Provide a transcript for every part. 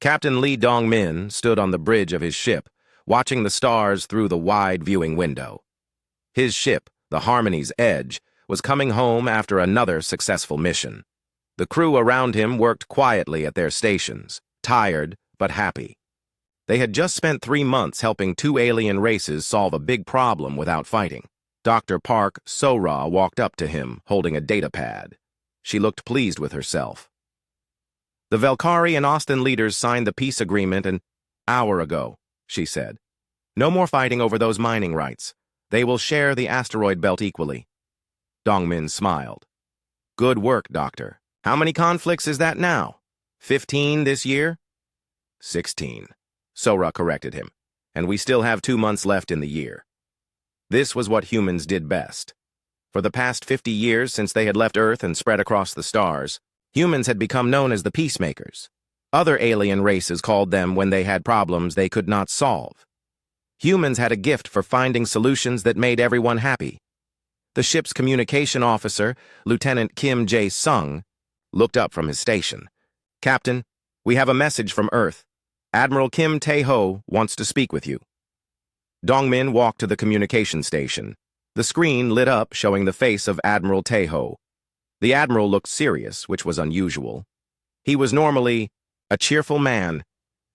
Captain Lee Dong-min stood on the bridge of his ship, watching the stars through the wide viewing window. His ship, the Harmony's Edge, was coming home after another successful mission. The crew around him worked quietly at their stations, tired but happy. They had just spent 3 months helping 2 alien races solve a big problem without fighting. Dr. Park So-ra walked up to him, holding a datapad. She looked pleased with herself. The Velkari and Austin leaders signed the peace agreement an hour ago, she said. No more fighting over those mining rights. They will share the asteroid belt equally. Dong-min smiled. Good work, Doctor. How many conflicts is that now? 15 this year? 16. So-ra corrected him. And we still have 2 months left in the year. This was what humans did best. For the past 50 years since they had left Earth and spread across the stars, humans had become known as the peacemakers. Other alien races called them when they had problems they could not solve. Humans had a gift for finding solutions that made everyone happy. The ship's communication officer, Lieutenant Kim Jae-sung, looked up from his station. Captain, we have a message from Earth. Admiral Kim Tae-ho wants to speak with you. Dong-min walked to the communication station. The screen lit up, showing the face of Admiral Tae-ho. The Admiral looked serious, which was unusual. He was normally a cheerful man.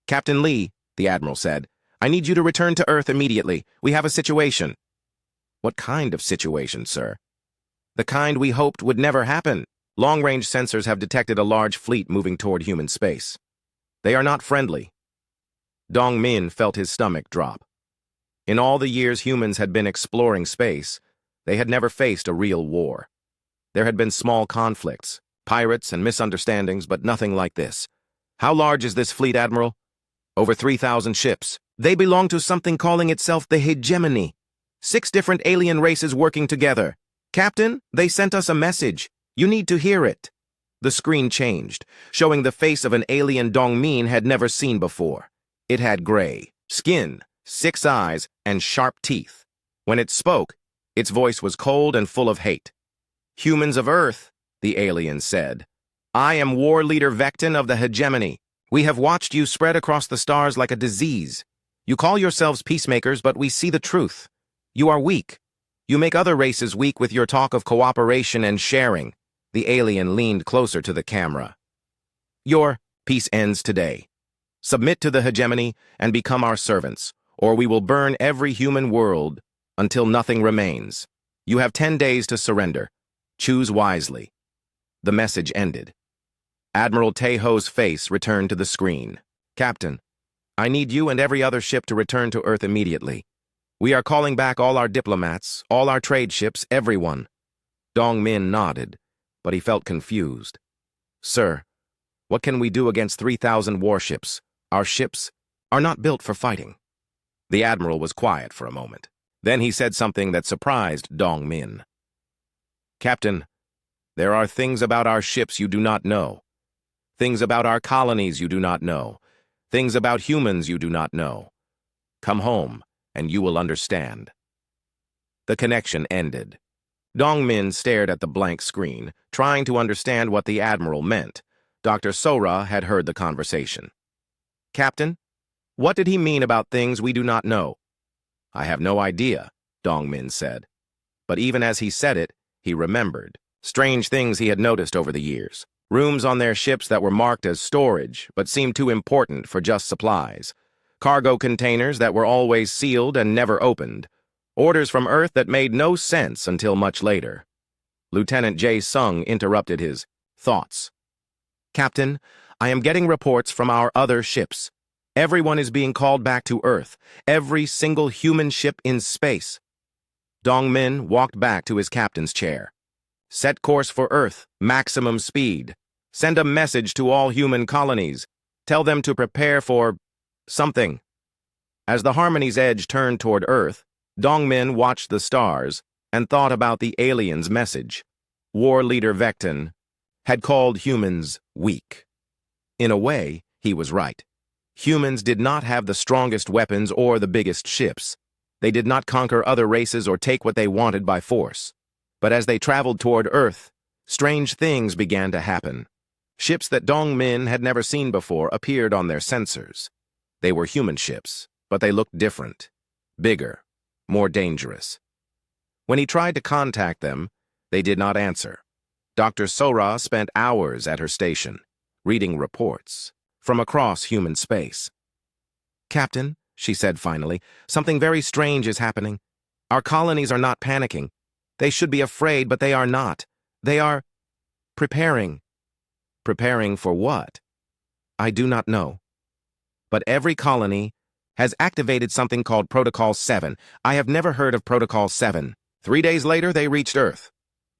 Captain Lee, the Admiral said, I need you to return to Earth immediately. We have a situation. What kind of situation, sir? The kind we hoped would never happen. Long-range sensors have detected a large fleet moving toward human space. They are not friendly. Dong-min felt his stomach drop. In all the years humans had been exploring space, they had never faced a real war. There had been small conflicts, pirates and misunderstandings, but nothing like this. How large is this fleet, Admiral? Over 3,000 ships. They belong to something calling itself the Hegemony. 6 different alien races working together. Captain, they sent us a message. You need to hear it. The screen changed, showing the face of an alien Dong-min had never seen before. It had gray skin, 6 eyes, and sharp teeth. When it spoke, its voice was cold and full of hate. Humans of Earth, the alien said. I am War Leader Vecton of the Hegemony. We have watched you spread across the stars like a disease. You call yourselves peacemakers, but we see the truth. You are weak. You make other races weak with your talk of cooperation and sharing. The alien leaned closer to the camera. Your peace ends today. Submit to the Hegemony and become our servants, or we will burn every human world until nothing remains. You have 10 days to surrender. Choose wisely. The message ended. Admiral Tae-ho's face returned to the screen. Captain, I need you and every other ship to return to Earth immediately. We are calling back all our diplomats, all our trade ships, everyone. Dong-min nodded, but he felt confused. Sir, what can we do against 3,000 warships? Our ships are not built for fighting. The Admiral was quiet for a moment. Then he said something that surprised Dong-min. Captain, there are things about our ships you do not know. Things about our colonies you do not know. Things about humans you do not know. Come home, and you will understand. The connection ended. Dong-min stared at the blank screen, trying to understand what the Admiral meant. Dr. So-ra had heard the conversation. Captain, what did he mean about things we do not know? I have no idea, Dong-min said. But even as he said it, he remembered strange things he had noticed over the years. Rooms on their ships that were marked as storage, but seemed too important for just supplies. Cargo containers that were always sealed and never opened. Orders from Earth that made no sense until much later. Lieutenant Jae-sung interrupted his thoughts. Captain, I am getting reports from our other ships. Everyone is being called back to Earth. Every single human ship in space. Dong-min walked back to his captain's chair. Set course for Earth, maximum speed. Send a message to all human colonies. Tell them to prepare for something. As the Harmony's Edge turned toward Earth, Dong-min watched the stars and thought about the alien's message. War Leader Vecton had called humans weak. In a way, he was right. Humans did not have the strongest weapons or the biggest ships. They did not conquer other races or take what they wanted by force. But as they traveled toward Earth, strange things began to happen. Ships that Dong Min had never seen before appeared on their sensors. They were human ships, but they looked different, bigger, more dangerous. When he tried to contact them, they did not answer. Dr. Sora spent hours at her station, reading reports from across human space. "Captain," she said finally, "something very strange is happening. Our colonies are not panicking. They should be afraid, but they are not. They are preparing." "Preparing for what?" "I do not know. But every colony has activated something called Protocol 7. I have never heard of Protocol 7. 3 days later, they reached Earth.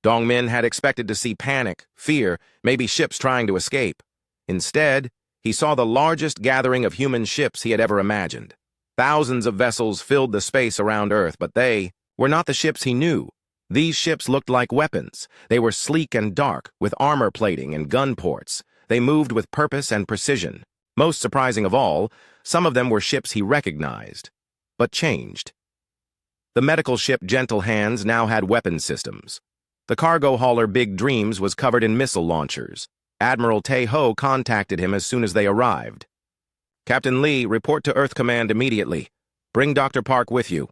Dong Min had expected to see panic, fear, maybe ships trying to escape. Instead, he saw the largest gathering of human ships he had ever imagined. Thousands of vessels filled the space around Earth, but they were not the ships he knew. These ships looked like weapons. They were sleek and dark, with armor plating and gun ports. They moved with purpose and precision. Most surprising of all, some of them were ships he recognized, but changed. The medical ship Gentle Hands now had weapon systems. The cargo hauler Big Dreams was covered in missile launchers. Admiral Tae-ho contacted him as soon as they arrived. "Captain Lee, report to Earth Command immediately. Bring Dr. Park with you."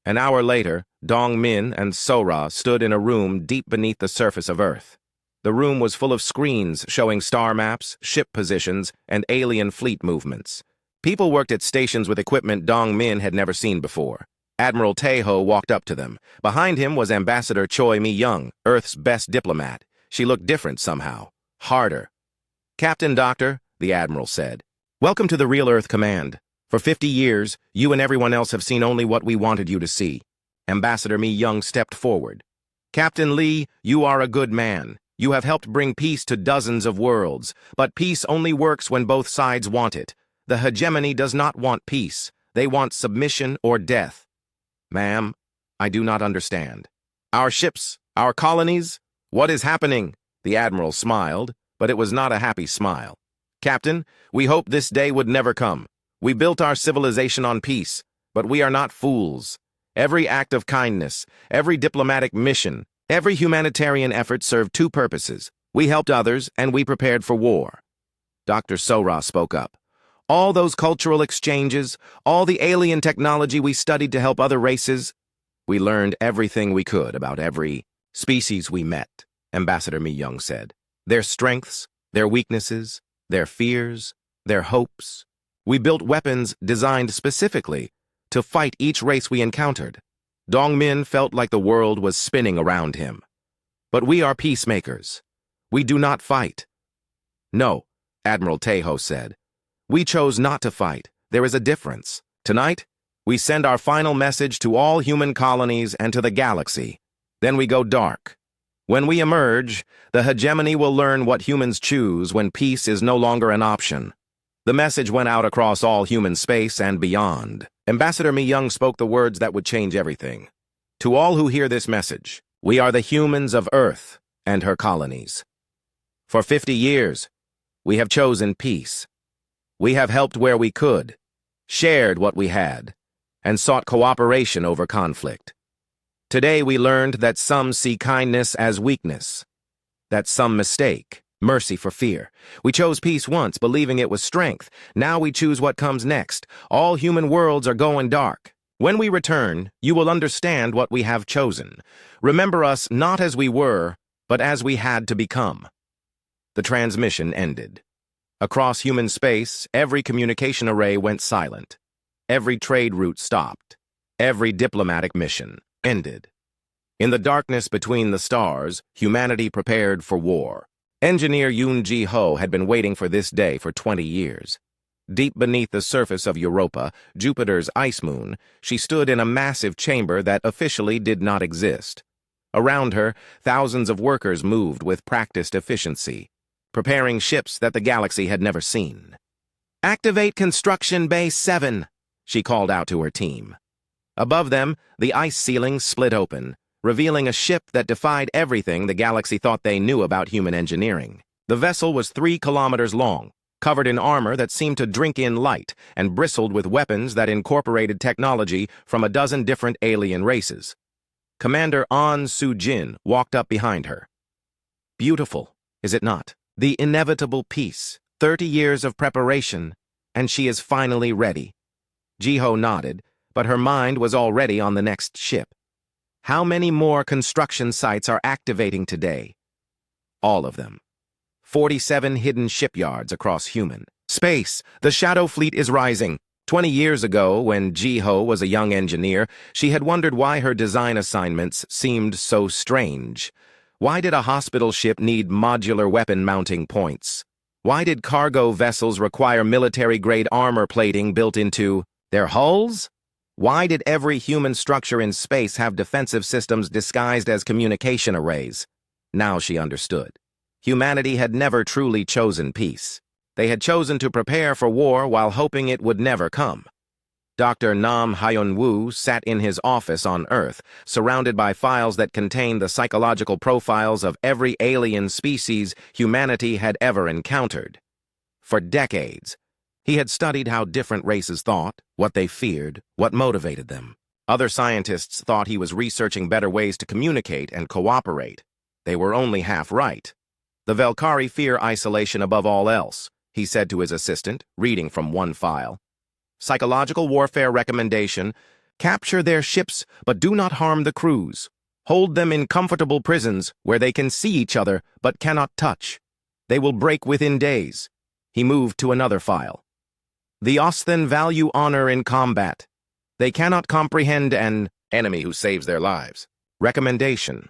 An hour later, Dong Min and Sora stood in a room deep beneath the surface of Earth. The room was full of screens showing star maps, ship positions, and alien fleet movements. People worked at stations with equipment Dong Min had never seen before. Admiral Tae-ho walked up to them. Behind him was Ambassador Choi Mi-young, Earth's best diplomat. She looked different somehow, harder. "Captain Doctor," the Admiral said, "welcome to the real Earth Command. For 50 years, you and everyone else have seen only what we wanted you to see." Ambassador Mi-young stepped forward. "Captain Lee, you are a good man. You have helped bring peace to dozens of worlds, but peace only works when both sides want it. The hegemony does not want peace. They want submission or death." "Ma'am, I do not understand. Our ships, our colonies, what is happening?" The Admiral smiled, but it was not a happy smile. "Captain, we hoped this day would never come. We built our civilization on peace, but we are not fools. Every act of kindness, every diplomatic mission, every humanitarian effort served two purposes. We helped others, and we prepared for war." Dr. Sora spoke up. "All those cultural exchanges, all the alien technology we studied to help other races, we learned everything we could about every species we met," Ambassador Mi-young said. "Their strengths, their weaknesses, their fears, their hopes. We built weapons designed specifically to fight each race we encountered." Dong Min felt like the world was spinning around him. "But we are peacemakers. We do not fight." "No," Admiral Tae-ho said. "We chose not to fight. There is a difference. Tonight, we send our final message to all human colonies and to the galaxy. Then we go dark. When we emerge, the hegemony will learn what humans choose when peace is no longer an option." The message went out across all human space and beyond. Ambassador Mi-young spoke the words that would change everything. "To all who hear this message, we are the humans of Earth and her colonies. For 50 years, we have chosen peace. We have helped where we could, shared what we had, and sought cooperation over conflict. Today we learned that some see kindness as weakness, that some mistake mercy for fear. We chose peace once, believing it was strength. Now we choose what comes next. All human worlds are going dark. When we return, you will understand what we have chosen. Remember us not as we were, but as we had to become." The transmission ended. Across human space, every communication array went silent. Every trade route stopped. Every diplomatic mission ended. In the darkness between the stars, humanity prepared for war. Engineer Yoon Ji-ho had been waiting for this day for 20 years. Deep beneath the surface of Europa, Jupiter's ice moon, she stood in a massive chamber that officially did not exist. Around her, thousands of workers moved with practiced efficiency, preparing ships that the galaxy had never seen. "Activate Construction Bay 7, she called out to her team. Above them, the ice ceiling split open, revealing a ship that defied everything the galaxy thought they knew about human engineering. The vessel was 3 kilometers long, covered in armor that seemed to drink in light, and bristled with weapons that incorporated technology from a dozen different alien races. Commander An Soo-jin walked up behind her. "Beautiful, is it not?" The inevitable peace, 30 years of preparation, and she is finally ready. Jiho nodded, but her mind was already on the next ship. How many more construction sites are activating today? All of them. 47 hidden shipyards across human space. The Shadow Fleet is rising. 20 years ago, when Jiho was a young engineer, she had wondered why her design assignments seemed so strange. Why did a hospital ship need modular weapon mounting points? Why did cargo vessels require military-grade armor plating built into their hulls? Why did every human structure in space have defensive systems disguised as communication arrays? Now she understood. Humanity had never truly chosen peace. They had chosen to prepare for war while hoping it would never come. Dr. Nam Hyun-woo sat in his office on Earth, surrounded by files that contained the psychological profiles of every alien species humanity had ever encountered. For decades, he had studied how different races thought, what they feared, what motivated them. Other scientists thought he was researching better ways to communicate and cooperate. They were only half right. The Velkari fear isolation above all else, he said to his assistant, reading from one file. Psychological warfare recommendation: capture their ships, but do not harm the crews. Hold them in comfortable prisons where they can see each other but cannot touch. They will break within days. He moved to another file. The Osthen value honor in combat. They cannot comprehend an enemy who saves their lives. Recommendation: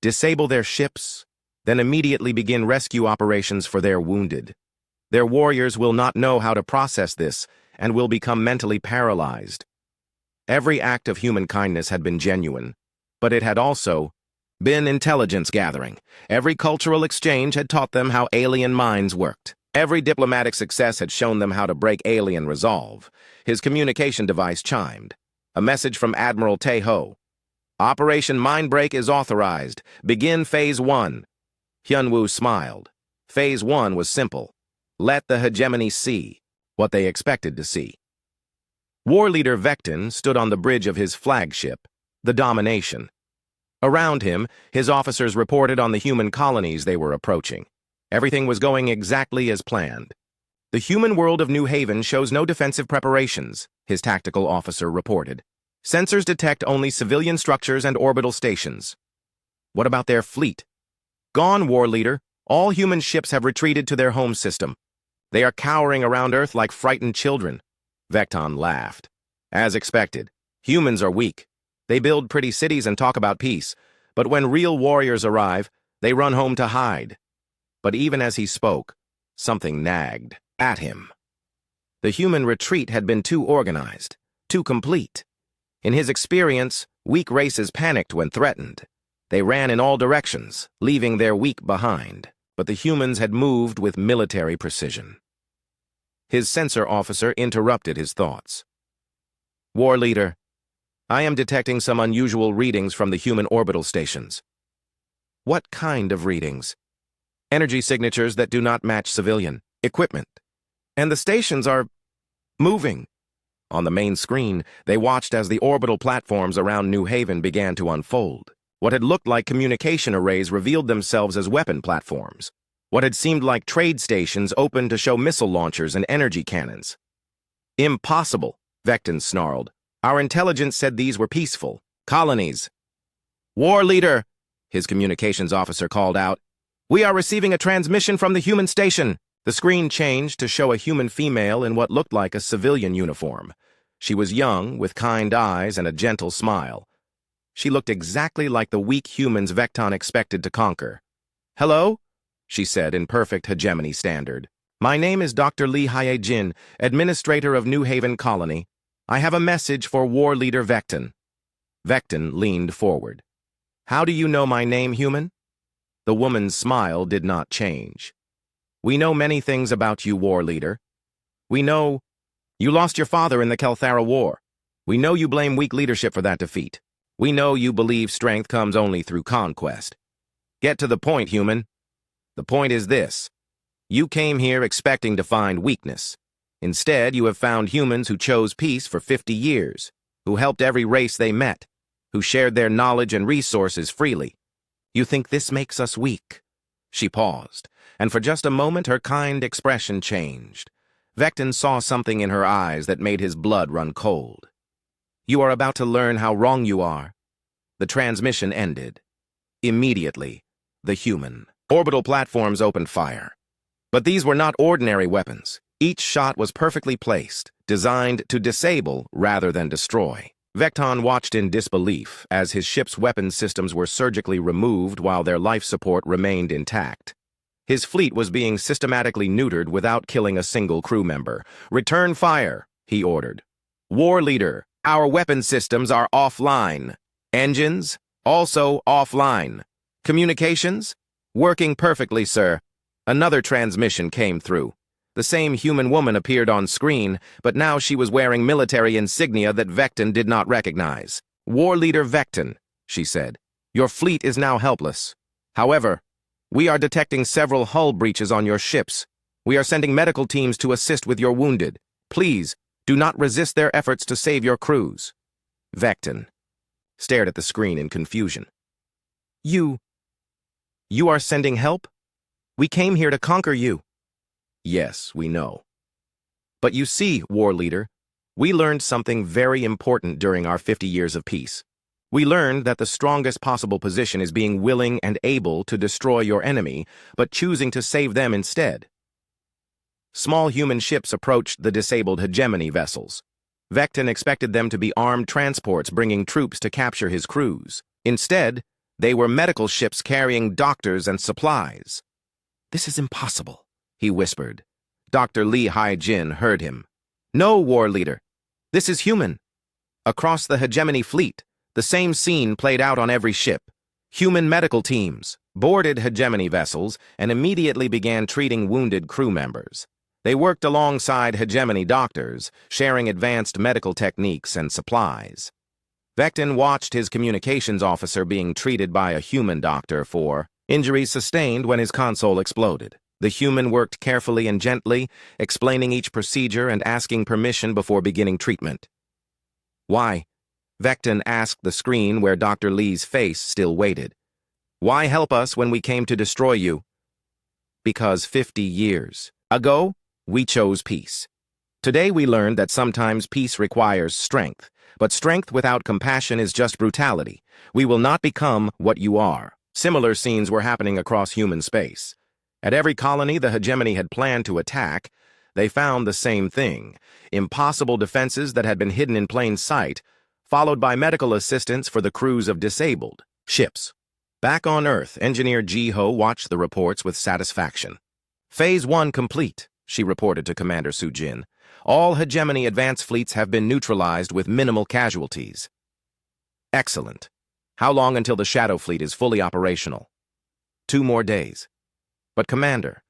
disable their ships, then immediately begin rescue operations for their wounded. Their warriors will not know how to process this and will become mentally paralyzed. Every act of human kindness had been genuine, but it had also been intelligence gathering. Every cultural exchange had taught them how alien minds worked. Every diplomatic success had shown them how to break alien resolve. His communication device chimed. A message from Admiral Tae-ho. Operation Mindbreak is authorized. Begin Phase 1. Hyun-woo smiled. Phase 1 was simple. Let the hegemony see what they expected to see. War leader Vecton stood on the bridge of his flagship, the Domination. Around him, his officers reported on the human colonies they were approaching. Everything was going exactly as planned. The human world of New Haven shows no defensive preparations, his tactical officer reported. Sensors detect only civilian structures and orbital stations. What about their fleet? Gone, war leader. All human ships have retreated to their home system. They are cowering around Earth like frightened children. Vecton laughed. As expected, humans are weak. They build pretty cities and talk about peace, but when real warriors arrive, they run home to hide. But even as he spoke, something nagged at him. The human retreat had been too organized, too complete. In his experience, weak races panicked when threatened. They ran in all directions, leaving their weak behind. But the humans had moved with military precision. His sensor officer interrupted his thoughts. War leader, I am detecting some unusual readings from the human orbital stations. What kind of readings? Energy signatures that do not match civilian equipment. And the stations are moving. On the main screen, they watched as the orbital platforms around New Haven began to unfold. What had looked like communication arrays revealed themselves as weapon platforms. What had seemed like trade stations opened to show missile launchers and energy cannons. Impossible, Vecton snarled. Our intelligence said these were peaceful colonies. War leader, his communications officer called out. We are receiving a transmission from the human station. The screen changed to show a human female in what looked like a civilian uniform. She was young, with kind eyes and a gentle smile. She looked exactly like the weak humans Vecton expected to conquer. Hello? She said in perfect hegemony standard. My name is Dr. Lee Hye-jin, administrator of New Haven Colony. I have a message for War Leader Vecton. Vecton leaned forward. How do you know my name, human? The woman's smile did not change. We know many things about you, War Leader. We know you lost your father in the Kelthara War. We know you blame weak leadership for that defeat. We know you believe strength comes only through conquest. Get to the point, human. The point is this. You came here expecting to find weakness. Instead, you have found humans who chose peace for 50 years, who helped every race they met, who shared their knowledge and resources freely. You think this makes us weak? She paused, and for just a moment her kind expression changed. Vecton saw something in her eyes that made his blood run cold. "You are about to learn how wrong you are." The transmission ended. Immediately, the human orbital platforms opened fire. But these were not ordinary weapons. Each shot was perfectly placed, designed to disable rather than destroy. Vecton watched in disbelief as his ship's weapon systems were surgically removed while their life support remained intact. His fleet was being systematically neutered without killing a single crew member. "Return fire," he ordered. "War leader, our weapon systems are offline. Engines, also offline. Communications? Working perfectly, sir." Another transmission came through. The same human woman appeared on screen, but now she was wearing military insignia that Vecton did not recognize. "War leader Vecton," she said, "your fleet is now helpless. However, we are detecting several hull breaches on your ships. We are sending medical teams to assist with your wounded. Please, do not resist their efforts to save your crews." Vecton stared at the screen in confusion. You are sending help? We came here to conquer you." "Yes, we know. But you see, War Leader, we learned something very important during our 50 years of peace. We learned that the strongest possible position is being willing and able to destroy your enemy, but choosing to save them instead." Small human ships approached the disabled hegemony vessels. Vecton expected them to be armed transports bringing troops to capture his crews. Instead, they were medical ships carrying doctors and supplies. "This is impossible," he whispered. Dr. Lee Hai-jin heard him. "No, War Leader. This is human." Across the hegemony fleet, the same scene played out on every ship. Human medical teams boarded hegemony vessels and immediately began treating wounded crew members. They worked alongside hegemony doctors, sharing advanced medical techniques and supplies. Vecton watched his communications officer being treated by a human doctor for injuries sustained when his console exploded. The human worked carefully and gently, explaining each procedure and asking permission before beginning treatment. "Why?" Vecton asked the screen where Dr. Lee's face still waited. "Why help us when we came to destroy you?" "Because 50 years ago, we chose peace. Today we learned that sometimes peace requires strength, but strength without compassion is just brutality. We will not become what you are." Similar scenes were happening across human space. At every colony the hegemony had planned to attack, they found the same thing: impossible defenses that had been hidden in plain sight, followed by medical assistance for the crews of disabled ships. Back on Earth, Engineer Ji-ho watched the reports with satisfaction. "Phase 1 complete," she reported to Commander Su-jin. "All hegemony advance fleets have been neutralized with minimal casualties." "Excellent. How long until the Shadow Fleet is fully operational?" 2 more days. "But Commander,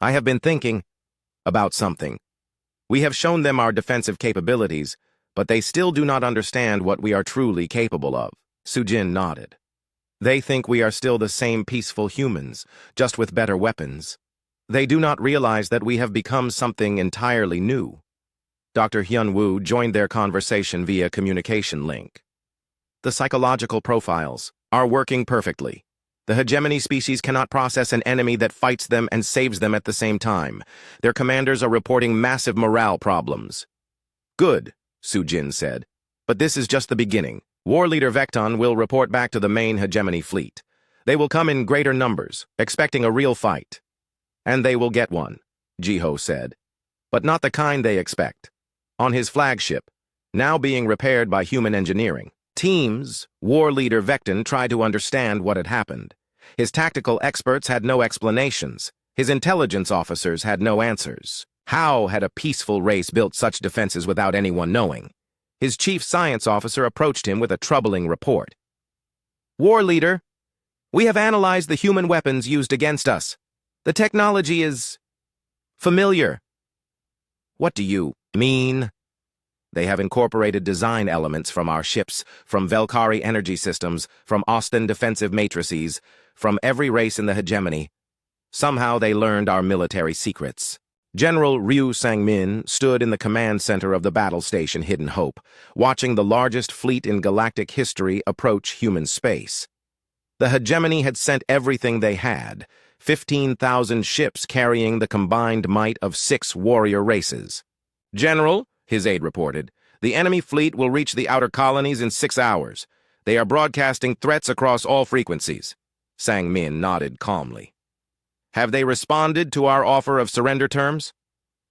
I have been thinking about something. We have shown them our defensive capabilities, but they still do not understand what we are truly capable of." Su-jin nodded. "They think we are still the same peaceful humans, just with better weapons. They do not realize that we have become something entirely new." Dr. Hyun-woo joined their conversation via communication link. "The psychological profiles are working perfectly. The hegemony species cannot process an enemy that fights them and saves them at the same time. Their commanders are reporting massive morale problems." "Good," Su-jin said. "But this is just the beginning. War Leader Vecton will report back to the main hegemony fleet. They will come in greater numbers, expecting a real fight." "And they will get one," Ji-ho said. "But not the kind they expect. On his flagship, now being repaired by human engineering, teams, War Leader Vecton tried to understand what had happened. His tactical experts had no explanations. His intelligence officers had no answers. How had a peaceful race built such defenses without anyone knowing? His chief science officer approached him with a troubling report. "War Leader, we have analyzed the human weapons used against us. The technology is familiar." "What do you mean?" "They have incorporated design elements from our ships, from Velkari energy systems, from Austin defensive matrices, from every race in the hegemony. Somehow they learned our military secrets." General Ryu Sang-min stood in the command center of the battle station Hidden Hope, watching the largest fleet in galactic history approach human space. The hegemony had sent everything they had: 15,000 ships carrying the combined might of 6 warrior races. "General," his aide reported, "the enemy fleet will reach the outer colonies in 6 hours. They are broadcasting threats across all frequencies." Sang Min nodded calmly. "Have they responded to our offer of surrender terms?"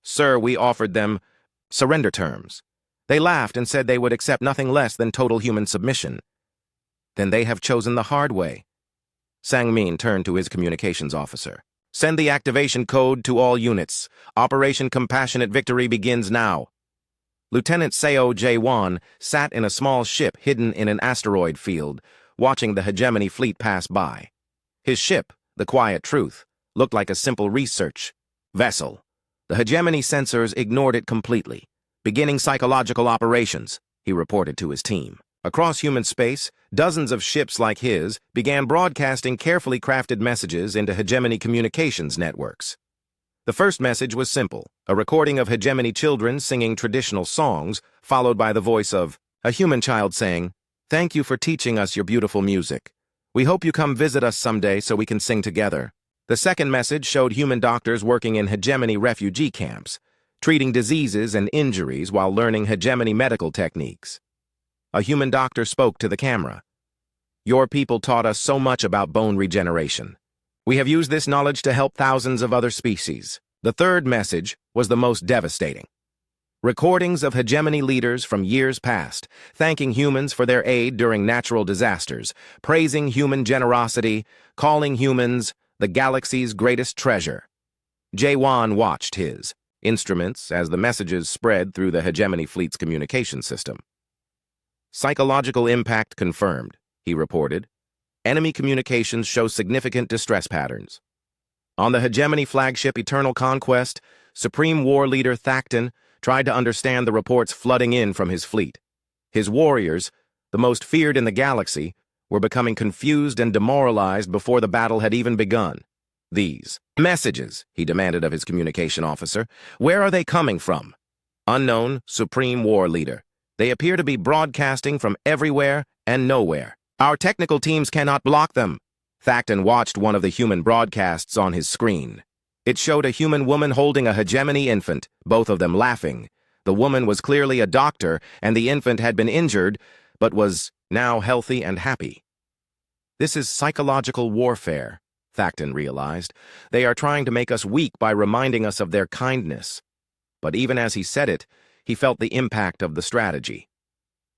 "Sir, we offered them surrender terms. They laughed and said they would accept nothing less than total human submission." "Then they have chosen the hard way." Sang Min turned to his communications officer. "Send the activation code to all units. Operation Compassionate Victory begins now." Lieutenant Seo Jae-won sat in a small ship hidden in an asteroid field, watching the hegemony fleet pass by. His ship, the Quiet Truth, looked like a simple research vessel. The hegemony sensors ignored it completely. "Beginning psychological operations," he reported to his team. Across human space, dozens of ships like his began broadcasting carefully crafted messages into hegemony communications networks. The first message was simple, a recording of hegemony children singing traditional songs, followed by the voice of a human child saying, "Thank you for teaching us your beautiful music. We hope you come visit us someday so we can sing together." The second message showed human doctors working in hegemony refugee camps, treating diseases and injuries while learning hegemony medical techniques. A human doctor spoke to the camera. "Your people taught us so much about bone regeneration. We have used this knowledge to help thousands of other species." The third message was the most devastating. Recordings of hegemony leaders from years past, thanking humans for their aid during natural disasters, praising human generosity, calling humans the galaxy's greatest treasure. Jae-won watched his instruments as the messages spread through the hegemony fleet's communication system. "Psychological impact confirmed," he reported. "Enemy communications show significant distress patterns." On the hegemony flagship Eternal Conquest, Supreme War Leader Thakton tried to understand the reports flooding in from his fleet. His warriors, the most feared in the galaxy, were becoming confused and demoralized before the battle had even begun. "These messages," he demanded of his communication officer, "where are they coming from?" "Unknown, Supreme War Leader. They appear to be broadcasting from everywhere and nowhere. Our technical teams cannot block them." Thakton watched one of the human broadcasts on his screen. It showed a human woman holding a hegemony infant, both of them laughing. The woman was clearly a doctor, and the infant had been injured, but was now healthy and happy. "This is psychological warfare," Thakton realized. "They are trying to make us weak by reminding us of their kindness." But even as he said it, he felt the impact of the strategy.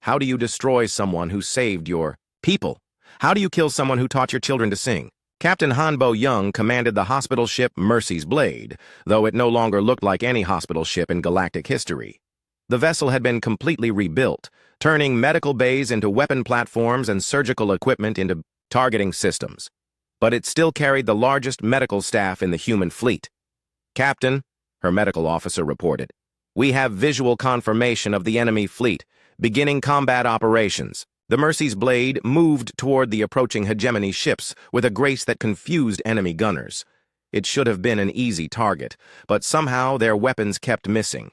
How do you destroy someone who saved your people? How do you kill someone who taught your children to sing? Captain Hanbo Young commanded the hospital ship Mercy's Blade, though it no longer looked like any hospital ship in galactic history. The vessel had been completely rebuilt, turning medical bays into weapon platforms and surgical equipment into targeting systems. But it still carried the largest medical staff in the human fleet. "Captain," her medical officer reported, "we have visual confirmation of the enemy fleet, beginning combat operations." The Mercy's Blade moved toward the approaching hegemony ships with a grace that confused enemy gunners. It should have been an easy target, but somehow their weapons kept missing.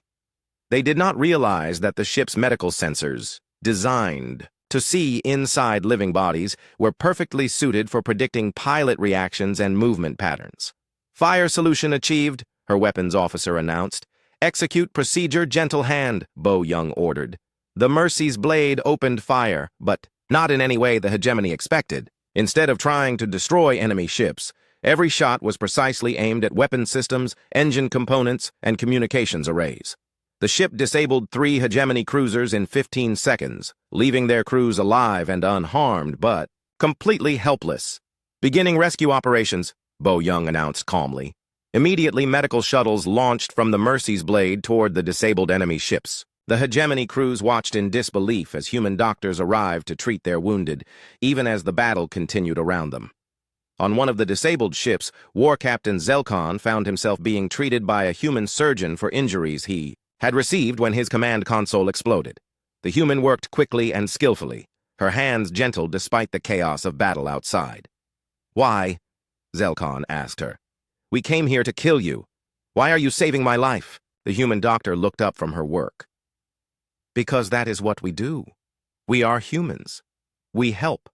They did not realize that the ship's medical sensors, designed to see inside living bodies, were perfectly suited for predicting pilot reactions and movement patterns. "Fire solution achieved," her weapons officer announced. "Execute procedure gentle hand," Bo Young ordered. The Mercy's Blade opened fire, but not in any way the hegemony expected. Instead of trying to destroy enemy ships, every shot was precisely aimed at weapon systems, engine components, and communications arrays. The ship disabled 3 hegemony cruisers in 15 seconds, leaving their crews alive and unharmed, but completely helpless. "Beginning rescue operations," Bo Young announced calmly. Immediately, medical shuttles launched from the Mercy's Blade toward the disabled enemy ships. The hegemony crews watched in disbelief as human doctors arrived to treat their wounded, even as the battle continued around them. On one of the disabled ships, War Captain Zelkon found himself being treated by a human surgeon for injuries he had received when his command console exploded. The human worked quickly and skillfully, her hands gentle despite the chaos of battle outside. "Why?" Zelkon asked her. "We came here to kill you. Why are you saving my life?" The human doctor looked up from her work. "Because that is what we do. We are humans. We help.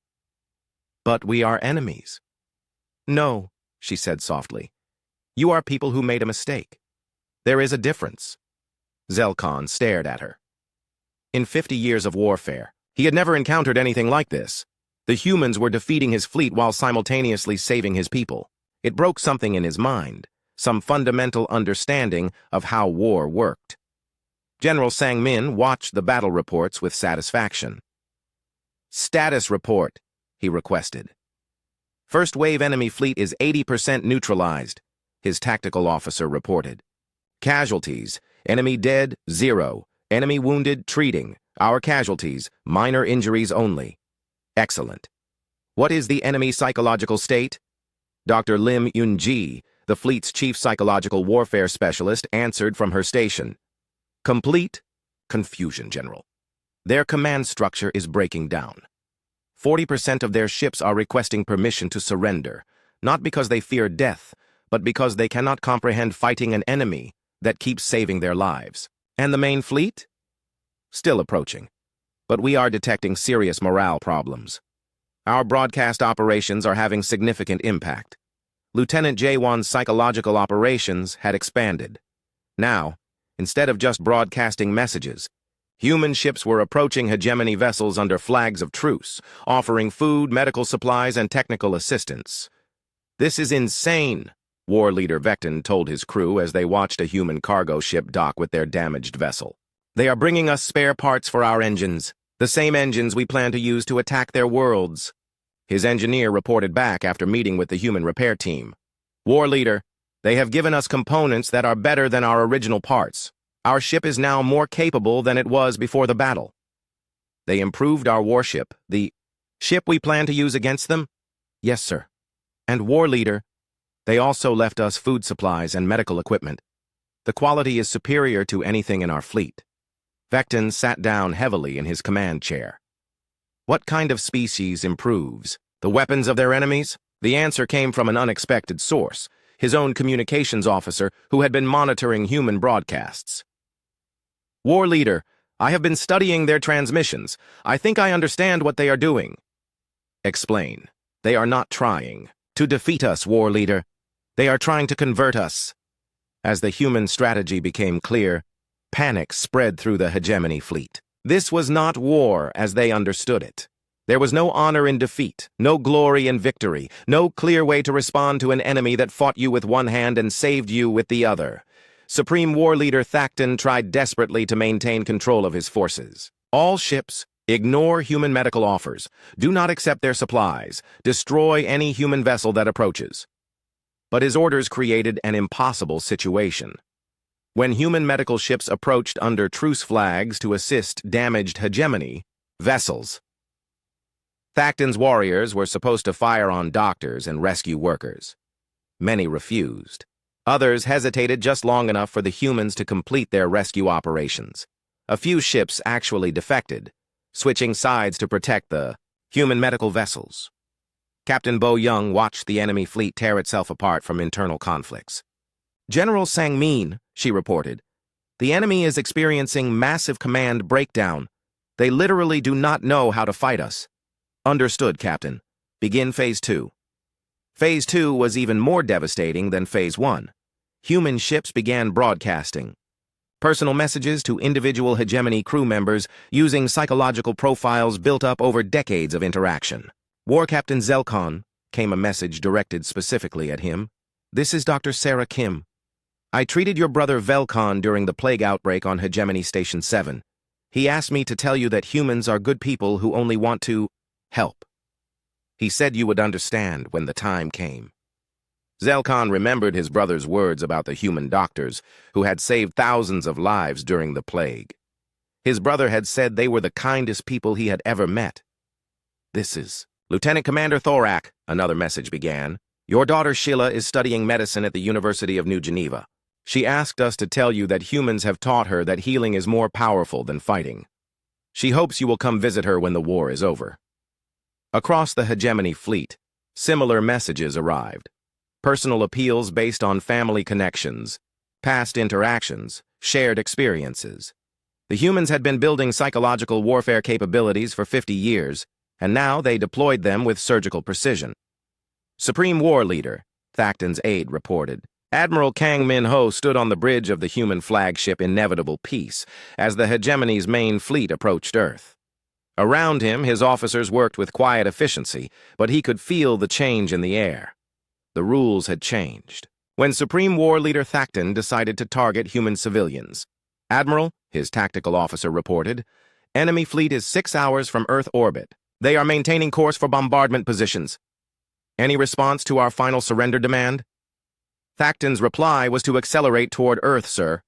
But we are enemies." "No," she said softly. You are people who made a mistake. There is a difference. Zelkon stared at her. In 50 years of warfare, he had never encountered anything like this. The humans were defeating his fleet while simultaneously saving his people. It broke something in his mind, some fundamental understanding of how war worked. General Sang-min watched the battle reports with satisfaction. Status report, he requested. First wave enemy fleet is 80% neutralized, his tactical officer reported. Casualties, enemy dead, 0. Enemy wounded, treating. Our casualties, minor injuries only. Excellent. What is the enemy psychological state? Dr. Lim Yun-ji, the fleet's chief psychological warfare specialist, answered from her station. Complete confusion, General. Their command structure is breaking down. 40% of their ships are requesting permission to surrender, not because they fear death, but because they cannot comprehend fighting an enemy that keeps saving their lives. And the main fleet? Still approaching. But we are detecting serious morale problems. Our broadcast operations are having significant impact. Lieutenant Jaewon's psychological operations had expanded. Now, instead of just broadcasting messages, human ships were approaching hegemony vessels under flags of truce, offering food, medical supplies, and technical assistance. This is insane, War Leader Vecton told his crew as they watched a human cargo ship dock with their damaged vessel. They are bringing us spare parts for our engines, the same engines we plan to use to attack their worlds. His engineer reported back after meeting with the human repair team. War Leader, they have given us components that are better than our original parts. Our ship is now more capable than it was before the battle. They improved our warship, the ship we plan to use against them? Yes, sir. And War Leader, they also left us food supplies and medical equipment. The quality is superior to anything in our fleet. Vecton sat down heavily in his command chair. What kind of species improves? The weapons of their enemies? The answer came from an unexpected source, his own communications officer who had been monitoring human broadcasts. War Leader, I have been studying their transmissions. I think I understand what they are doing. Explain. They are not trying to defeat us, War Leader. They are trying to convert us. As the human strategy became clear, panic spread through the hegemony fleet. This was not war as they understood it. There was no honor in defeat, no glory in victory, no clear way to respond to an enemy that fought you with one hand and saved you with the other. Supreme War Leader Thakton tried desperately to maintain control of his forces. All ships, ignore human medical offers. Do not accept their supplies. Destroy any human vessel that approaches. But his orders created an impossible situation. When human medical ships approached under truce flags to assist damaged hegemony vessels, Thakton's warriors were supposed to fire on doctors and rescue workers. Many refused. Others hesitated just long enough for the humans to complete their rescue operations. A few ships actually defected, switching sides to protect the human medical vessels. Captain Bo Young watched the enemy fleet tear itself apart from internal conflicts. General Sang-min, she reported, the enemy is experiencing massive command breakdown. They literally do not know how to fight us. Understood, Captain. Begin Phase 2. Phase 2 was even more devastating than Phase 1. Human ships began broadcasting personal messages to individual hegemony crew members using psychological profiles built up over decades of interaction. War Captain Zelkon, came a message directed specifically at him. This is Dr. Sarah Kim. I treated your brother Velkon during the plague outbreak on Hegemony Station 7. He asked me to tell you that humans are good people who only want to help. He said you would understand when the time came. Zelkon remembered his brother's words about the human doctors who had saved thousands of lives during the plague. His brother had said they were the kindest people he had ever met. This is Lieutenant Commander Thorak, another message began. Your daughter Sheila is studying medicine at the University of New Geneva. She asked us to tell you that humans have taught her that healing is more powerful than fighting. She hopes you will come visit her when the war is over. Across the hegemony fleet, similar messages arrived. Personal appeals based on family connections, past interactions, shared experiences. The humans had been building psychological warfare capabilities for 50 years, and now they deployed them with surgical precision. Supreme War Leader, Thacton's aide reported. Admiral Kang Min-ho stood on the bridge of the human flagship Inevitable Peace as the hegemony's main fleet approached Earth. Around him, his officers worked with quiet efficiency, but he could feel the change in the air. The rules had changed. When Supreme War Leader Thacton decided to target human civilians. Admiral, his tactical officer reported, enemy fleet is 6 hours from Earth orbit. They are maintaining course for bombardment positions. Any response to our final surrender demand? Thacton's reply was to accelerate toward Earth, sir.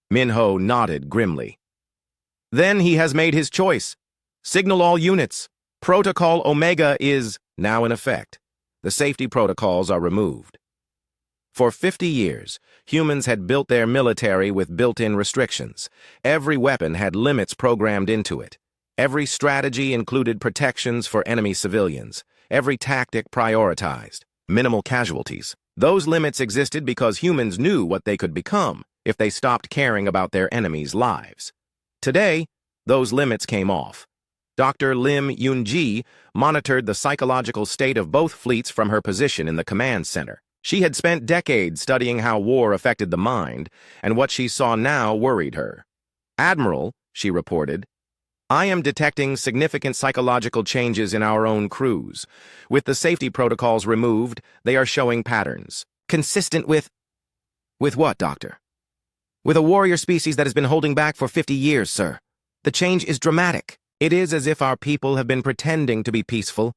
Min-ho nodded grimly. Then he has made his choice. Signal all units. Protocol Omega is now in effect. The safety protocols are removed. For 50 years, humans had built their military with built-in restrictions. Every weapon had limits programmed into it. Every strategy included protections for enemy civilians. Every tactic prioritized. Minimal casualties. Those limits existed because humans knew what they could become if they stopped caring about their enemies' lives. Today, those limits came off. Dr. Lim Yun-ji monitored the psychological state of both fleets from her position in the command center. She had spent decades studying how war affected the mind, and what she saw now worried her. Admiral, she reported, I am detecting significant psychological changes in our own crews. With the safety protocols removed, they are showing patterns. Consistent with... With what, Doctor? With a warrior species that has been holding back for 50 years, sir. The change is dramatic. It is as if our people have been pretending to be peaceful,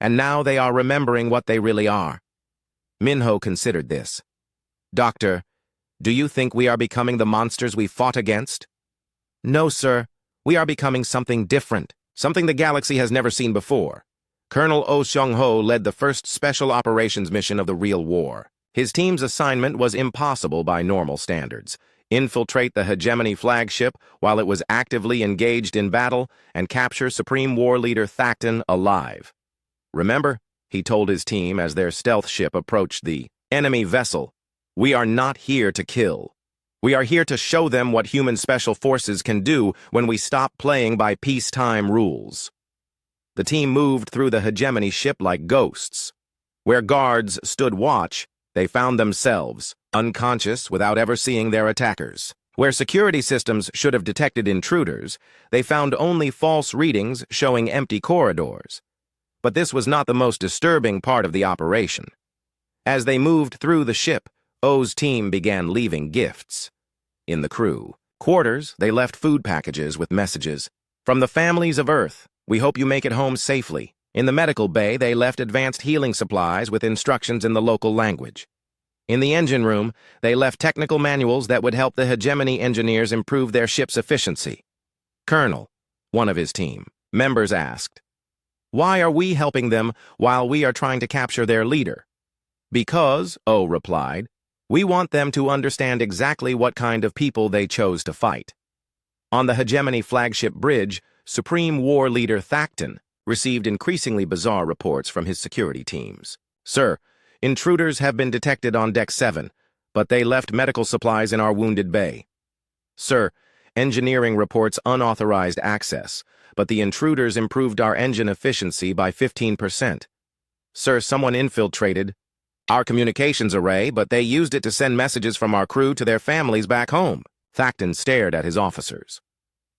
and now they are remembering what they really are. Min-ho considered this. Doctor, do you think we are becoming the monsters we fought against? No, sir. We are becoming something different, something the galaxy has never seen before. Colonel Oh Seong-ho led the first special operations mission of the real war. His team's assignment was impossible by normal standards. Infiltrate the hegemony flagship while it was actively engaged in battle and capture Supreme War Leader Thacton alive. Remember, he told his team as their stealth ship approached the enemy vessel, we are not here to kill. We are here to show them what human special forces can do when we stop playing by peacetime rules. The team moved through the hegemony ship like ghosts. Where guards stood watch, they found themselves unconscious without ever seeing their attackers. Where security systems should have detected intruders, they found only false readings showing empty corridors. But this was not the most disturbing part of the operation. As they moved through the ship, O's team began leaving gifts. In the crew quarters, they left food packages with messages. From the families of Earth, we hope you make it home safely. In the medical bay, they left advanced healing supplies with instructions in the local language. In the engine room, they left technical manuals that would help the hegemony engineers improve their ship's efficiency. Colonel, one of his team members asked, why are we helping them while we are trying to capture their leader? Because, O replied, we want them to understand exactly what kind of people they chose to fight. On the hegemony flagship bridge, Supreme War Leader Thacton received increasingly bizarre reports from his security teams. Sir, intruders have been detected on Deck 7, but they left medical supplies in our wounded bay. Sir, engineering reports unauthorized access, but the intruders improved our engine efficiency by 15%. Sir, someone infiltrated our communications array, but they used it to send messages from our crew to their families back home. Thacton stared at his officers.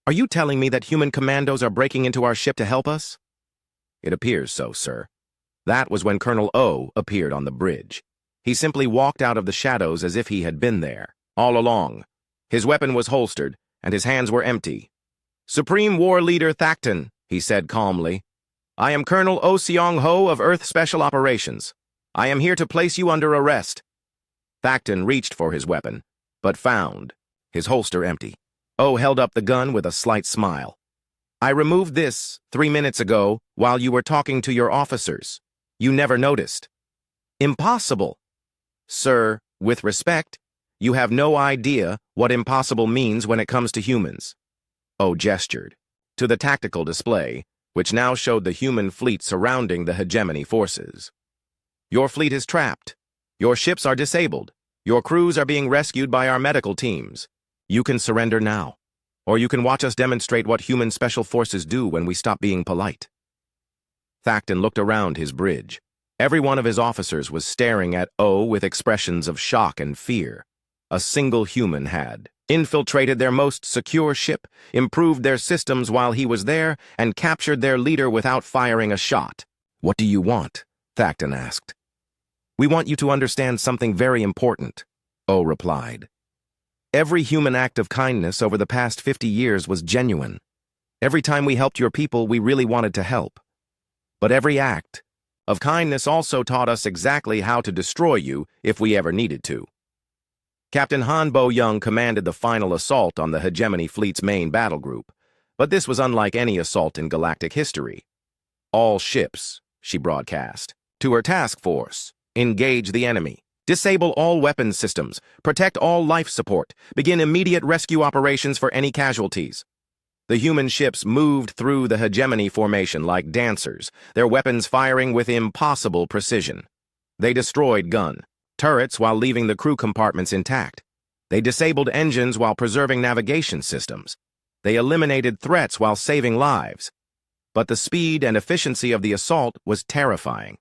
Are you telling me that human commandos are breaking into our ship to help us? It appears so, sir. That was when Colonel O appeared on the bridge. He simply walked out of the shadows as if he had been there, all along. His weapon was holstered, and his hands were empty. Supreme War Leader Thacton, he said calmly, I am Colonel Oh Seong-ho of Earth Special Operations. I am here to place you under arrest. Thacton reached for his weapon, but found his holster empty. O held up the gun with a slight smile. I removed this 3 minutes ago while you were talking to your officers. You never noticed. Impossible. Sir, with respect, you have no idea what impossible means when it comes to humans. O gestured to the tactical display, which now showed the human fleet surrounding the hegemony forces. Your fleet is trapped. Your ships are disabled. Your crews are being rescued by our medical teams. You can surrender now, or you can watch us demonstrate what human special forces do when we stop being polite. Thacton looked around his bridge. Every one of his officers was staring at O with expressions of shock and fear. A single human had infiltrated their most secure ship, improved their systems while he was there, and captured their leader without firing a shot. "What do you want?" Thacton asked. "We want you to understand something very important," O replied. "Every human act of kindness over the past 50 years was genuine. Every time we helped your people, we really wanted to help. But every act of kindness also taught us exactly how to destroy you if we ever needed to." Captain Han Bo-young commanded the final assault on the Hegemony Fleet's main battle group, but this was unlike any assault in galactic history. "All ships," she broadcast, to her task force, "engage the enemy. Disable all weapons systems, protect all life support, begin immediate rescue operations for any casualties." The human ships moved through the hegemony formation like dancers, their weapons firing with impossible precision. They destroyed turrets while leaving the crew compartments intact. They disabled engines while preserving navigation systems. They eliminated threats while saving lives. But the speed and efficiency of the assault was terrifying.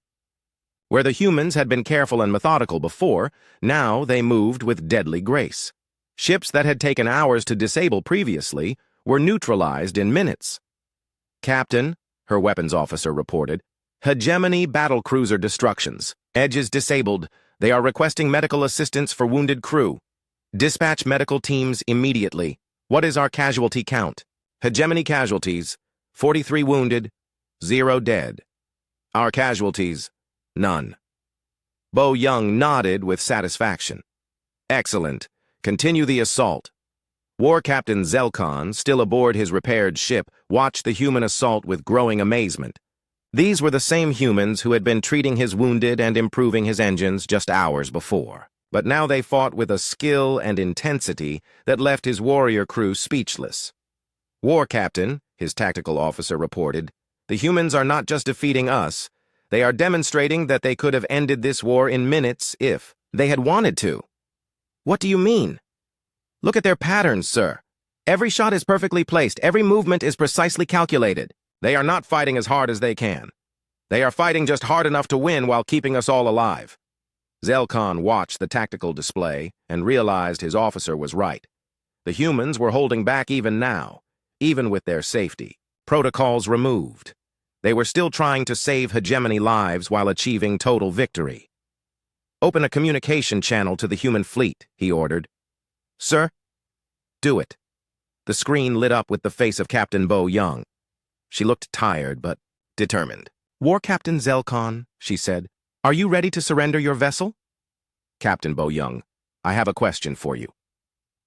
Where the humans had been careful and methodical before, now they moved with deadly grace. Ships that had taken hours to disable previously were neutralized in minutes. "Captain," her weapons officer reported, "Hegemony battlecruiser destructions. Edges disabled. They are requesting medical assistance for wounded crew. Dispatch medical teams immediately. What is our casualty count?" "Hegemony casualties, 43 wounded, 0 dead. Our casualties, none." Bo-young nodded with satisfaction. "Excellent. Continue the assault." War Captain Zelkon, still aboard his repaired ship, watched the human assault with growing amazement. These were the same humans who had been treating his wounded and improving his engines just hours before. But now they fought with a skill and intensity that left his warrior crew speechless. "War Captain," his tactical officer reported, "the humans are not just defeating us, they are demonstrating that they could have ended this war in minutes if they had wanted to." "What do you mean?" "Look at their patterns, sir. Every shot is perfectly placed, every movement is precisely calculated. They are not fighting as hard as they can. They are fighting just hard enough to win while keeping us all alive." Zelkon watched the tactical display and realized his officer was right. The humans were holding back even now, even with their safety protocols removed. They were still trying to save hegemony lives while achieving total victory. "Open a communication channel to the human fleet," he ordered. "Sir?" "Do it." The screen lit up with the face of Captain Bo-young. She looked tired but determined. "War Captain Zelkon," she said, "are you ready to surrender your vessel?" "Captain Bo-young, I have a question for you."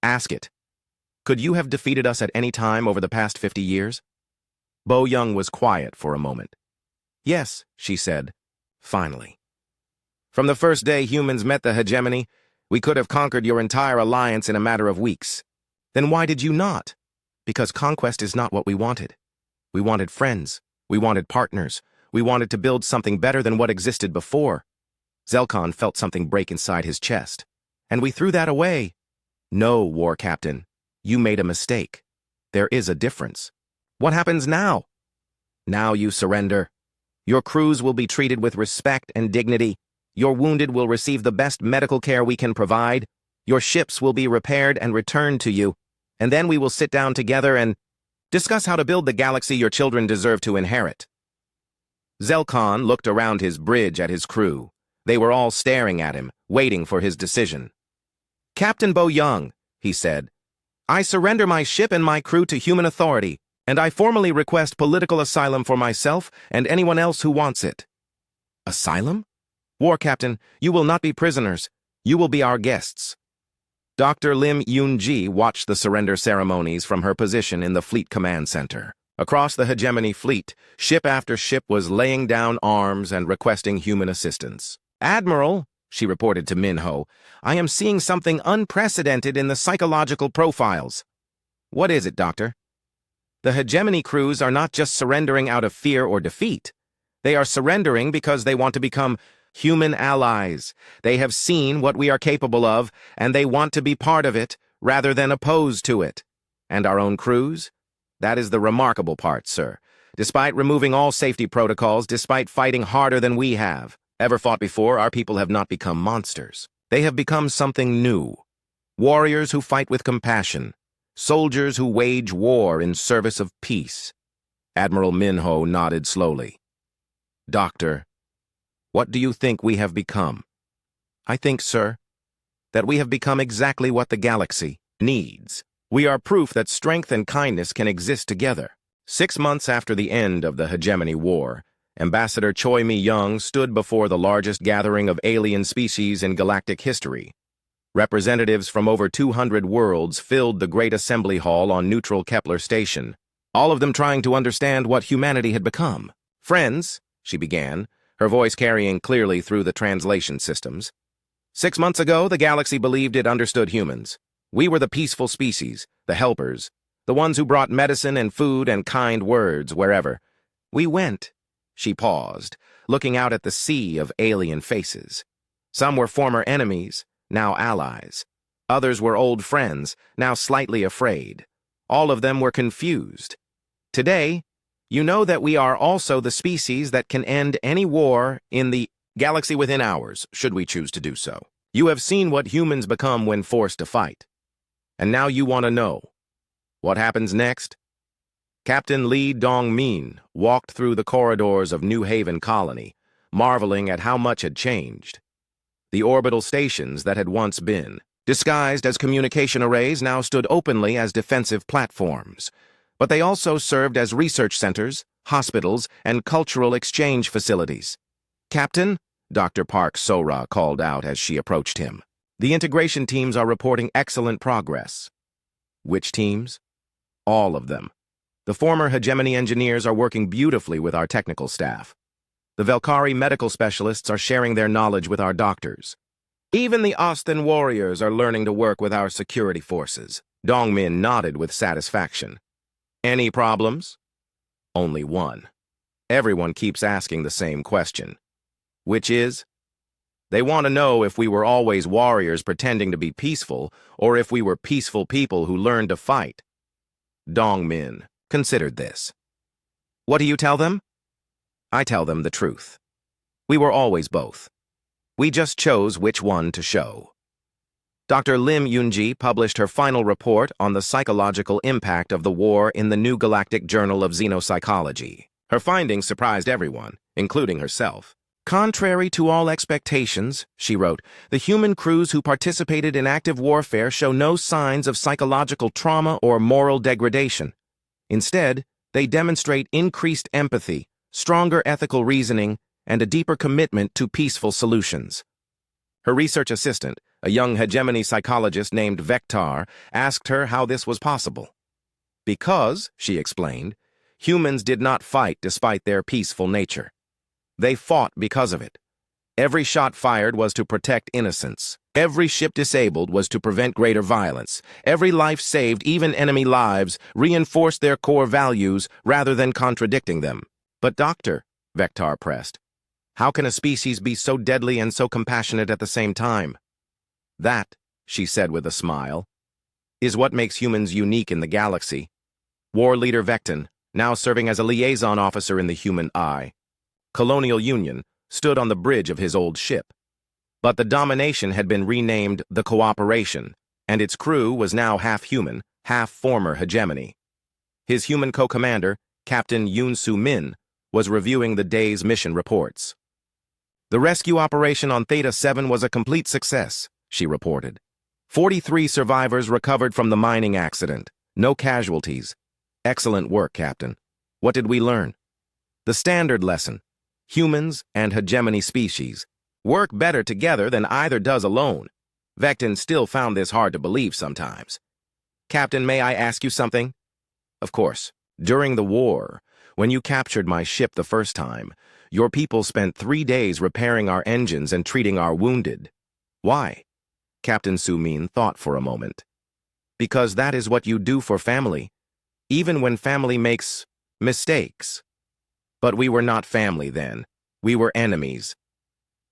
"Ask it." "Could you have defeated us at any time over the past 50 years?" Bo-young was quiet for a moment. "Yes," she said, finally. "From the first day humans met the hegemony, we could have conquered your entire alliance in a matter of weeks." "Then why did you not?" "Because conquest is not what we wanted. We wanted friends. We wanted partners. We wanted to build something better than what existed before." Zelkon felt something break inside his chest. "And we threw that away." "No, War Captain. You made a mistake. There is a difference." "What happens now?" "Now you surrender. Your crews will be treated with respect and dignity. Your wounded will receive the best medical care we can provide. Your ships will be repaired and returned to you. And then we will sit down together and discuss how to build the galaxy your children deserve to inherit." Zelkon looked around his bridge at his crew. They were all staring at him, waiting for his decision. "Captain Bo-young," he said, "I surrender my ship and my crew to human authority, and I formally request political asylum for myself and anyone else who wants it." "Asylum?" "War Captain, you will not be prisoners. You will be our guests." Dr. Lim Yoon-ji watched the surrender ceremonies from her position in the Fleet Command Center. Across the Hegemony Fleet, ship after ship was laying down arms and requesting human assistance. "Admiral," she reported to Minho, "I am seeing something unprecedented in the psychological profiles." "What is it, Doctor?" "The Hegemony crews are not just surrendering out of fear or defeat. They are surrendering because they want to become human allies. They have seen what we are capable of, and they want to be part of it, rather than opposed to it. And our own crews? That is the remarkable part, sir. Despite removing all safety protocols, despite fighting harder than we have, ever fought before, our people have not become monsters. They have become something new. Warriors who fight with compassion. Soldiers who wage war in service of peace. Admiral Minho nodded slowly. Doctor, what do you think we have become? I think, sir, that we have become exactly what the galaxy needs. We are proof that strength and kindness can exist together. 6 months after the end of the Hegemony War, Ambassador Choi Mi-young stood before the largest gathering of alien species in galactic history. Representatives from over 200 worlds filled the Great Assembly Hall on neutral Kepler Station, all of them trying to understand what humanity had become. Friends, she began, her voice carrying clearly through the translation systems. 6 months ago, the galaxy believed it understood humans. We were the peaceful species, the helpers, the ones who brought medicine and food and kind words wherever we went. She paused, looking out at the sea of alien faces. Some were former enemies, now allies. Others were old friends, now slightly afraid. All of them were confused. Today, you know that we are also the species that can end any war in the galaxy within hours, should we choose to do so. You have seen what humans become when forced to fight. And now you want to know. What happens next? Captain Lee Dong-min walked through the corridors of New Haven Colony, marveling at how much had changed. The orbital stations that had once been, disguised as communication arrays, now stood openly as defensive platforms. But they also served as research centers, hospitals, and cultural exchange facilities. Captain, Dr. Park Sora called out as she approached him. The integration teams are reporting excellent progress. Which teams? All of them. The former Hegemony engineers are working beautifully with our technical staff. The Velkari medical specialists are sharing their knowledge with our doctors. Even the Austin warriors are learning to work with our security forces. Dongmin nodded with satisfaction. Any problems? Only one. Everyone keeps asking the same question. Which is? They want to know if we were always warriors pretending to be peaceful, or if we were peaceful people who learned to fight. Dongmin considered this. What do you tell them? I tell them the truth. We were always both. We just chose which one to show. Dr. Lim Yunji published her final report on the psychological impact of the war in the New Galactic Journal of Xenopsychology. Her findings surprised everyone, including herself. Contrary to all expectations, she wrote, the human crews who participated in active warfare show no signs of psychological trauma or moral degradation. Instead, they demonstrate increased empathy, stronger ethical reasoning, and a deeper commitment to peaceful solutions. Her research assistant, a young hegemony psychologist named Vectar, asked her how this was possible. Because, she explained, humans did not fight despite their peaceful nature. They fought because of it. Every shot fired was to protect innocence. Every ship disabled was to prevent greater violence. Every life saved, even enemy lives, reinforced their core values rather than contradicting them. But doctor, Vectar pressed, how can a species be so deadly and so compassionate at the same time? That, she said with a smile, is what makes humans unique in the galaxy. War leader Vecton, now serving as a liaison officer in the human eye, Colonial Union, stood on the bridge of his old ship. But the domination had been renamed the Cooperation, and its crew was now half human, half former hegemony. His human co-commander, Captain Yoon Soo Min, was reviewing the day's mission reports. The rescue operation on Theta 7 was a complete success, she reported. 43 survivors recovered from the mining accident. No casualties. Excellent work, Captain. What did we learn? The standard lesson. Humans and hegemony species work better together than either does alone. Vecton still found this hard to believe sometimes. Captain, may I ask you something? Of course. During the war, when you captured my ship the first time, your people spent 3 days repairing our engines and treating our wounded. Why? Captain Su-min thought for a moment. Because that is what you do for family, even when family makes mistakes. But we were not family then. We were enemies.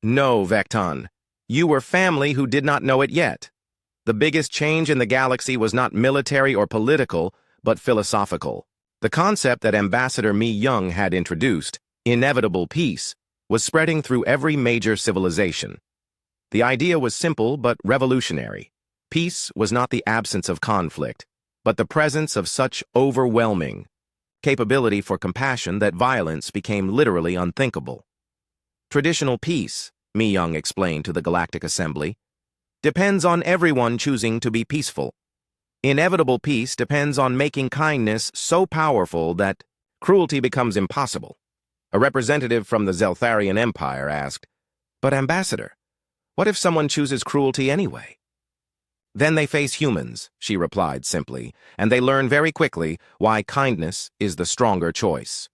No, Vecton. You were family who did not know it yet. The biggest change in the galaxy was not military or political, but philosophical. The concept that Ambassador Mi-young had introduced, inevitable peace, was spreading through every major civilization. The idea was simple but revolutionary. Peace was not the absence of conflict, but the presence of such overwhelming capability for compassion that violence became literally unthinkable. Traditional peace, Mi Young explained to the Galactic Assembly, depends on everyone choosing to be peaceful. Inevitable peace depends on making kindness so powerful that cruelty becomes impossible. A representative from the Zeltharian Empire asked, "But Ambassador, what if someone chooses cruelty anyway?" "Then they face humans," she replied simply, "and they learn very quickly why kindness is the stronger choice."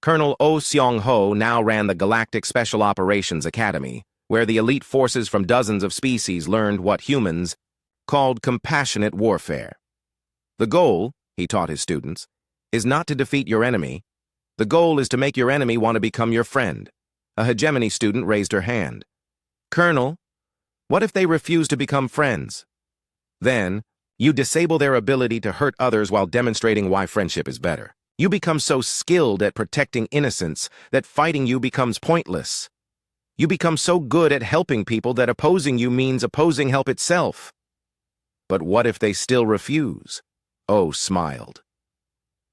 Colonel Oh Seong-ho now ran the Galactic Special Operations Academy, where the elite forces from dozens of species learned what humans called compassionate warfare. The goal, he taught his students, is not to defeat your enemy. The goal is to make your enemy want to become your friend. A hegemony student raised her hand. "Colonel, what if they refuse to become friends?" "Then, you disable their ability to hurt others while demonstrating why friendship is better. You become so skilled at protecting innocence that fighting you becomes pointless. You become so good at helping people that opposing you means opposing help itself." "But what if they still refuse?" Oh smiled.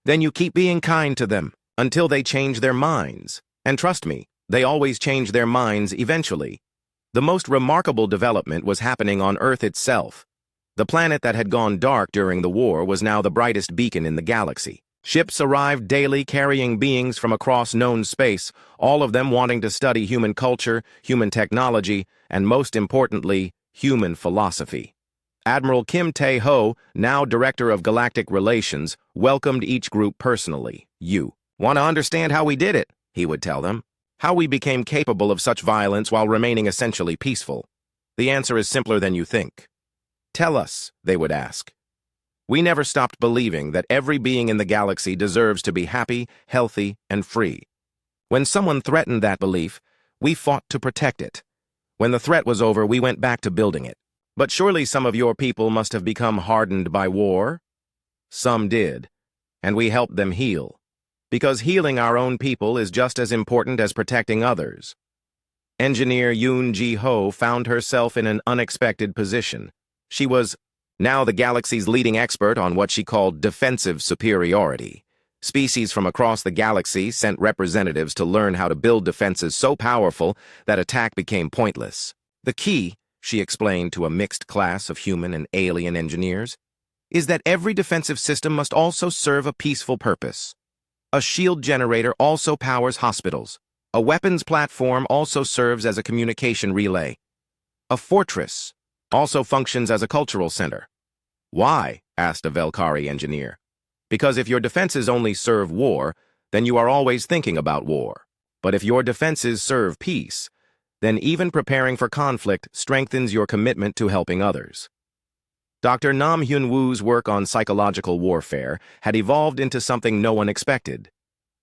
"Then you keep being kind to them until they change their minds. And trust me, they always change their minds eventually." The most remarkable development was happening on Earth itself. The planet that had gone dark during the war was now the brightest beacon in the galaxy. Ships arrived daily carrying beings from across known space, all of them wanting to study human culture, human technology, and most importantly, human philosophy. Admiral Kim Tae-ho, now Director of Galactic Relations, welcomed each group personally. "You want to understand how we did it," he would tell them. "How we became capable of such violence while remaining essentially peaceful. The answer is simpler than you think." "Tell us," they would ask. "We never stopped believing that every being in the galaxy deserves to be happy, healthy, and free. When someone threatened that belief, we fought to protect it. When the threat was over, we went back to building it. But surely some of your people must have become hardened by war?" "Some did, and we helped them heal. Because healing our own people is just as important as protecting others." Engineer Yoon Ji-ho found herself in an unexpected position. She was now the galaxy's leading expert on what she called defensive superiority. Species from across the galaxy sent representatives to learn how to build defenses so powerful that attack became pointless. "The key," she explained to a mixed class of human and alien engineers, "is that every defensive system must also serve a peaceful purpose. A shield generator also powers hospitals. A weapons platform also serves as a communication relay. A fortress also functions as a cultural center." "Why?" asked a Velkari engineer. "Because if your defenses only serve war, then you are always thinking about war. But if your defenses serve peace, then even preparing for conflict strengthens your commitment to helping others." Dr. Nam Hyun-woo's work on psychological warfare had evolved into something no one expected: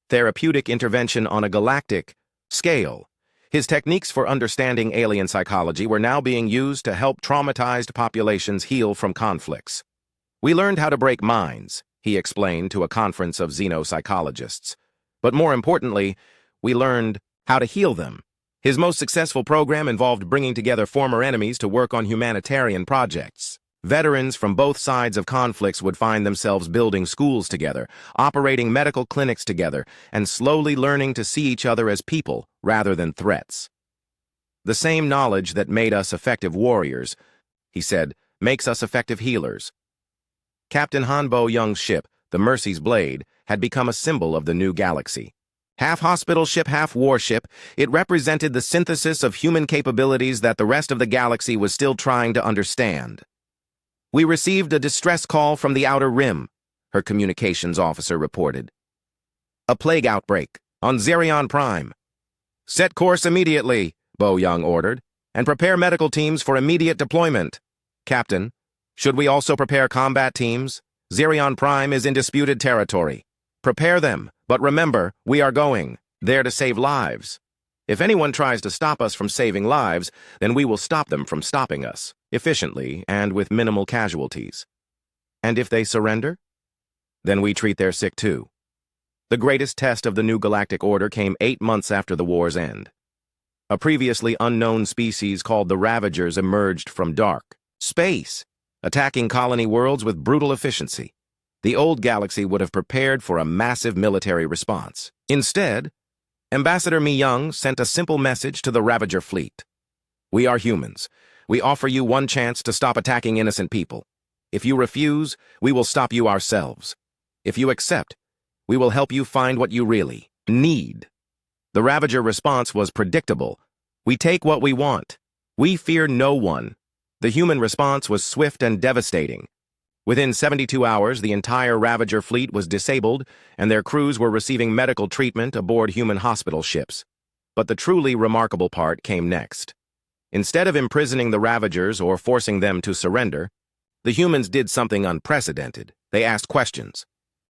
therapeutic intervention on a galactic scale. His techniques for understanding alien psychology were now being used to help traumatized populations heal from conflicts. "We learned how to break minds," he explained to a conference of xenopsychologists. "But more importantly, we learned how to heal them." His most successful program involved bringing together former enemies to work on humanitarian projects. Veterans from both sides of conflicts would find themselves building schools together, operating medical clinics together, and slowly learning to see each other as people rather than threats. "The same knowledge that made us effective warriors," he said, "makes us effective healers." Captain Hanbo Young's ship, the Mercy's Blade, had become a symbol of the new galaxy. Half hospital ship, half warship, it represented the synthesis of human capabilities that the rest of the galaxy was still trying to understand. "We received a distress call from the Outer Rim," her communications officer reported. "A plague outbreak on Xerion Prime." "Set course immediately," Bo Young ordered, "and prepare medical teams for immediate deployment." "Captain, should we also prepare combat teams? Xerion Prime is in disputed territory." "Prepare them, but remember, we are going there to save lives. If anyone tries to stop us from saving lives, then we will stop them from stopping us, efficiently and with minimal casualties." "And if they surrender?" "Then we treat their sick too." The greatest test of the new galactic order came 8 months after the war's end. A previously unknown species called the Ravagers emerged from dark space, attacking colony worlds with brutal efficiency. The old galaxy would have prepared for a massive military response. Instead, Ambassador Mi Young sent a simple message to the Ravager fleet. "We are humans. We offer you one chance to stop attacking innocent people. If you refuse, we will stop you ourselves. If you accept, we will help you find what you really need." The Ravager response was predictable. "We take what we want. We fear no one." The human response was swift and devastating. Within 72 hours, the entire Ravager fleet was disabled, and their crews were receiving medical treatment aboard human hospital ships. But the truly remarkable part came next. Instead of imprisoning the Ravagers or forcing them to surrender, the humans did something unprecedented. They asked questions.